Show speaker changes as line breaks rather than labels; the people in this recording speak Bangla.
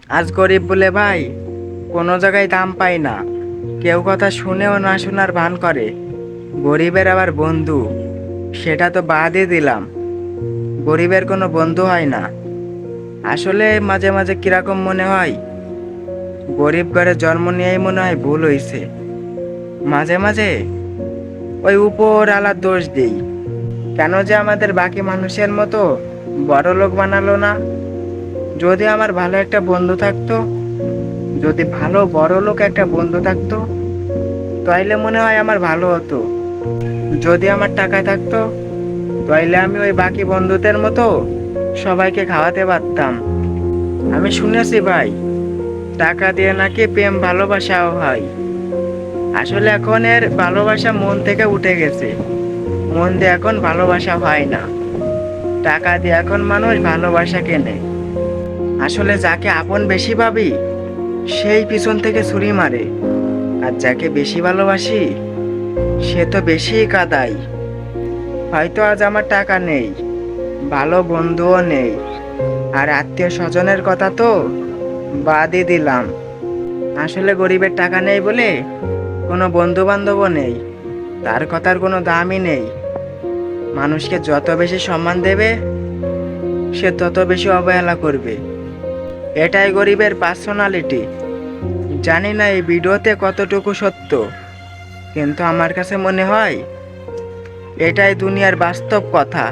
আজ গরিব বলে ভাই কোনো জায়গায় দাম পাই না। কেউ কথা শুনেও না শোনার ভান করে। গরিবের আবার বন্ধু, সেটা তো বাদই দিলাম। গরিবের কোনো বন্ধু হয় না। আসলে মাঝে মাঝে কিরকম মনে হয়, গরিব ঘরে জন্ম নিয়েই মনে হয় ভুল হইছে। মাঝে মাঝে ওই উপর আলার দোষ দেই, কেন যে আমাদের বাকি মানুষের মতো বড় লোক বানালো না। যদি আমার ভালো একটা বন্ধু থাকতো, যদি ভালো বড় লোক একটা বন্ধু থাকতো, তাইলে মনে হয় আমার ভালো হতো। যদি আমার টাকা থাকতো, তাইলে আমি ওই বাকি বন্ধুদের মতো সবাইকে খাওয়াতে পারতাম। আমি শুনেছি ভাই, টাকা দিয়ে নাকি প্রেম ভালোবাসাও হয়। আসলে এখন এর ভালোবাসা মন থেকে উঠে গেছে। মন দিয়ে এখন ভালোবাসা হয় না। টাকা দিয়ে এখন মানুষ ভালোবাসা কেনে। আসলে যাকে আপন বেশি ভাবি, সেই পিছন থেকে ছুরি মারে। আর যাকে বেশি ভালোবাসি, সে তো বেশিই কাঁদায়। হয়তো আজ আমার টাকা নেই, ভালো বন্ধুও নেই, আর আত্মীয় স্বজনের কথা তো বাদই দিলাম। আসলে গরিবের টাকা নেই বলে কোনো বন্ধু বান্ধবও নেই, তার কথার কোনো দামই নেই। মানুষকে যত বেশি সম্মান দেবে, সে তত বেশি অবহেলা করবে। এটাই গরিবের পার্সোনালিটি। জানি না এই ভিডিওতে কতটুকু সত্য, কিন্তু আমার কাছে মনে হয় এটাই দুনিয়ার বাস্তব কথা।